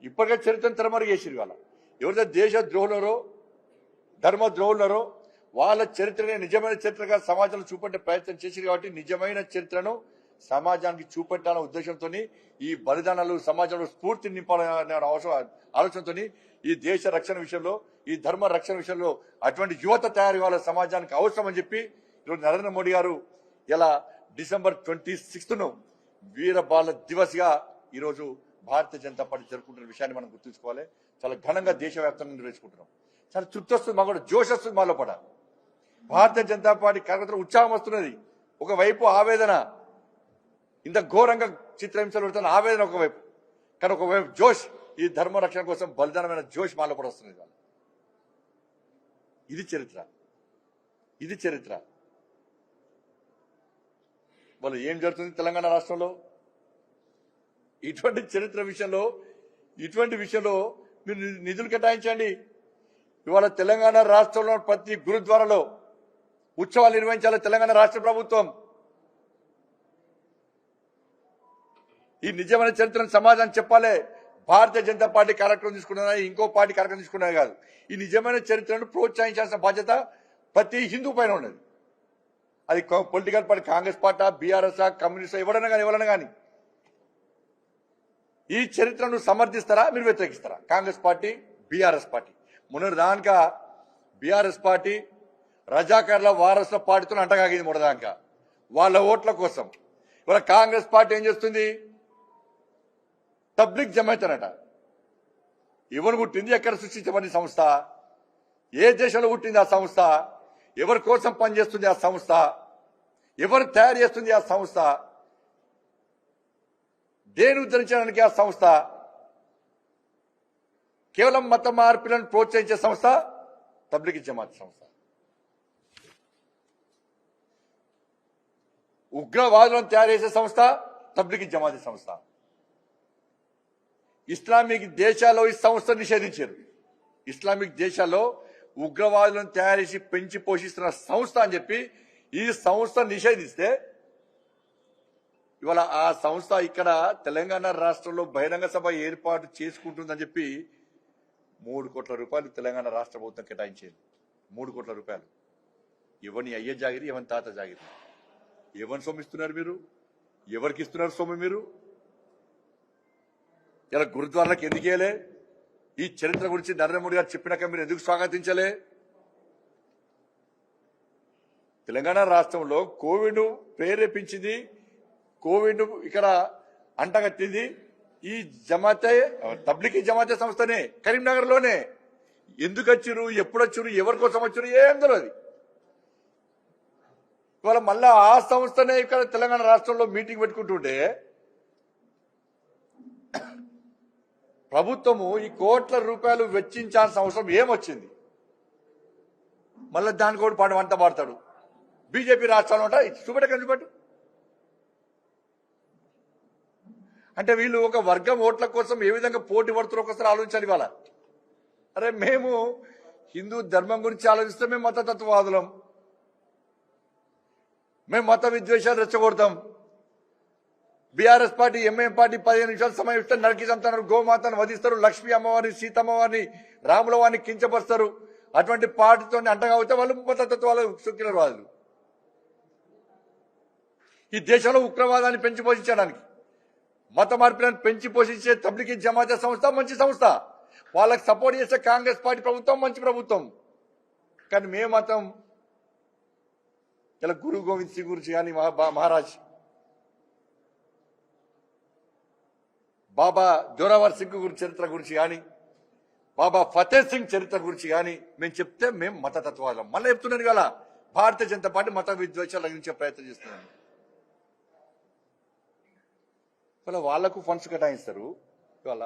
ఇప్పటికే చరిత్రను తెరమరుగు చేసిరు ఇవాళ. ఎవరైతే దేశ ద్రోహులరో ధర్మ ద్రోహులరో వాళ్ళ చరిత్రనే నిజమైన చరిత్రగా సమాజంలో చూపెట్టే ప్రయత్నం చేసిరు. కాబట్టి నిజమైన చరిత్రను సమాజానికి చూపెట్టాలనే ఉద్దేశంతో ఈ బలిదానాలు సమాజంలో స్ఫూర్తి నింపాలనే ఆలోచనతో ఈ దేశ రక్షణ విషయంలో ఈ ధర్మ రక్షణ విషయంలో అటువంటి యువత తయారు కావాల సమాజానికి అవసరం అని చెప్పి ఈరోజు నరేంద్ర మోడీ గారు ఇలా డిసెంబర్ 26ను వీర బాల దివస్ గా ఈరోజు భారతీయ జనతా పార్టీ జరుపుకుంటున్న విషయాన్ని మనం గుర్తుంచుకోవాలి. చాలా ఘనంగా దేశవ్యాప్తంగా నిర్వహించుకుంటున్నాం. చాలా తృప్తి వస్తుంది, మాకు కూడా జోష్ వస్తుంది. మాలో పడ భారతీయ జనతా పార్టీ కార్యకర్తలు ఉత్సాహం వస్తున్నది. ఒకవైపు ఆవేదన, ఇంత ఘోరంగా చిత్రహింసలు పెడుతున్న ఆవేదన ఒకవైపు, కానీ ఒకవైపు జోష్, ఈ ధర్మ రక్షణ కోసం బలిదానమైన జోష్ మాలో కూడా వస్తున్నది. ఇది చరిత్ర, ఇది చరిత్ర. వాళ్ళు ఏం జరుగుతుంది తెలంగాణ రాష్ట్రంలో? ఇటువంటి చరిత్ర విషయంలో, ఇటువంటి విషయంలో మీరు నిధులు కేటాయించండి. ఇవాళ తెలంగాణ రాష్ట్రంలో ప్రతి గురుద్వారాలో ఉత్సవాలు నిర్వహించాలి తెలంగాణ రాష్ట్ర ప్రభుత్వం. ఈ నిజమైన చరిత్రను సమాజానికి చెప్పాలి. భారతీయ జనతా పార్టీ కార్యక్రమం తీసుకున్నదా, ఇంకో పార్టీ కార్యక్రమం తీసుకున్నది కాదు. ఈ నిజమైన చరిత్రను ప్రోత్సహించాల్సిన బాధ్యత ప్రతి హిందూ పైన ఉన్నది. అది political party, Congress party, BRS, communist, ఎవరైనా కానీ ఈ చరిత్రను సమర్థిస్తారా, మీరు వ్యతిరేకిస్తారా? Congress party, BRS party. మొన్నటి దానికా బీఆర్ఎస్ పార్టీ రజాకర్ల వారసుల పార్టీతో అంటగాగింది. మొన్నదాకా వాళ్ళ ఓట్ల కోసం. ఇవాళ కాంగ్రెస్ పార్టీ ఏం చేస్తుంది? తబ్లిక్ జమాత్ అనట. ఎవరు పుట్టింది, ఎక్కడ సృష్టించబడిన సంస్థ, ఏ దేశంలో పుట్టింది ఆ సంస్థ, ఎవరి కోసం పనిచేస్తుంది ఆ సంస్థ, ఎవరు తయారు చేస్తుంది ఆ సంస్థ, దేని ఉద్ధరించడానికి ఆ సంస్థ, కేవలం మత మార్పులను ప్రోత్సహించే సంస్థ తబ్లిగీ జమాత్ సంస్థ. ఉగ్రవాదులను తయారు చేసే సంస్థ తబ్లిగీ జమాత్ సంస్థ. ఇస్లామిక్ దేశాల్లో ఈ సంస్థ నిషేధించారు. ఇస్లామిక్ దేశాల్లో ఉగ్రవాదులను తయారు చేసి పెంచి పోషిస్తున్న సంస్థ అని చెప్పి ఈ సంస్థ నిషేధిస్తే ఇవాళ ఆ సంస్థ ఇక్కడ తెలంగాణ రాష్ట్రంలో బహిరంగ సభ ఏర్పాటు చేసుకుంటుందని చెప్పి 3 కోట్ల రూపాయలు తెలంగాణ రాష్ట్ర ప్రభుత్వం కేటాయించేది. 3 కోట్ల రూపాయలు. ఎవరిని అయ్యే జాగిరి, ఎవరి తాత జాగిరి, ఎవరిని సొమ్మిస్తున్నారు మీరు? ఎవరికి ఇస్తున్నారు సొమ్ము మీరు? ఇలా గురుద్వారాలకు ఎందుకు వేయలే? ఈ చరిత్ర గురించి నరేంద్ర మోడీ గారు చెప్పినాక మీరు ఎందుకు స్వాగతించలే? తెలంగాణ రాష్ట్రంలో కోవిడ్ ప్రేరేపించింది, కోవిడ్ ఇక్కడ అంటగట్టింది ఈ జమాతే, తబ్లిగీ జమాతే సంస్థనే, కరీంనగర్ లోనే. ఎందుకు వచ్చిరు, ఎప్పుడు వచ్చిరు, ఎవరి కోసం వచ్చిరు ఏం తెలియదు. ఇవాళ మళ్ళా ఆ సంస్థనే ఇక్కడ తెలంగాణ రాష్ట్రంలో మీటింగ్ పెట్టుకుంటుంటే ప్రభుత్వము ఈ కోట్ల రూపాయలు వెచ్చించాల్సిన అవసరం ఏమొచ్చింది? మళ్ళీ దాని కూడా పాడు వంట పాడతాడు. బీజేపీ రాష్ట్రాలు ఉంటా చూపెట్టు. అంటే వీళ్ళు ఒక వర్గం ఓట్ల కోసం ఏ విధంగా పోటీ పడుతున్నారు ఒకసారి ఆలోచించాలి. ఇవాళ అరే మేము హిందూ ధర్మం గురించి ఆలోచిస్తే మేము మతతత్వవాదులం, మేము మత విద్వేషాలు రెచ్చగొడతాం. బీఆర్ఎస్ పార్టీ, ఎంఐఎం పార్టీ 15 నిమిషాలు సమయం ఇస్తే నరికి చంపుతారు, గోమాతను వధిస్తారు, లక్ష్మీ అమ్మవారిని, సీతమ్మవారిని, రాముల వారిని కించపరుస్తారు. అటువంటి పార్టీతో అంటగా అవుతే వాళ్ళు మతతత్వాలు, సెక్యులర్ వాదులు. ఈ దేశంలో ఉగ్రవాదాన్ని పెంచి పోషించడానికి, మత మార్పులను పెంచి పోషించే తబ్లిగీ జమాతే సంస్థ మంచి సంస్థ, వాళ్ళకి సపోర్ట్ చేసే కాంగ్రెస్ పార్టీ ప్రభుత్వం మంచి ప్రభుత్వం. కానీ మేము మాత్రం ఇలా గురు గోవింద్ సింగ్ గురించి కానీ, మహారాజ్ బాబా జోరావర్ సింగ్ గురించి చరిత్ర గురించి కానీ, బాబా ఫతే సింగ్ చరిత్ర గురించి కానీ మేము చెప్తే మేము మతతత్వాలం. మళ్ళీ చెప్తున్నాను కదా, భారతీయ జనతా పార్టీ మత విద్వేషాలు తగ్గించే ప్రయత్నం చేస్తున్నాను. ఇవాళ వాళ్లకు ఫండ్స్ కేటాయిస్తారు. ఇవాళ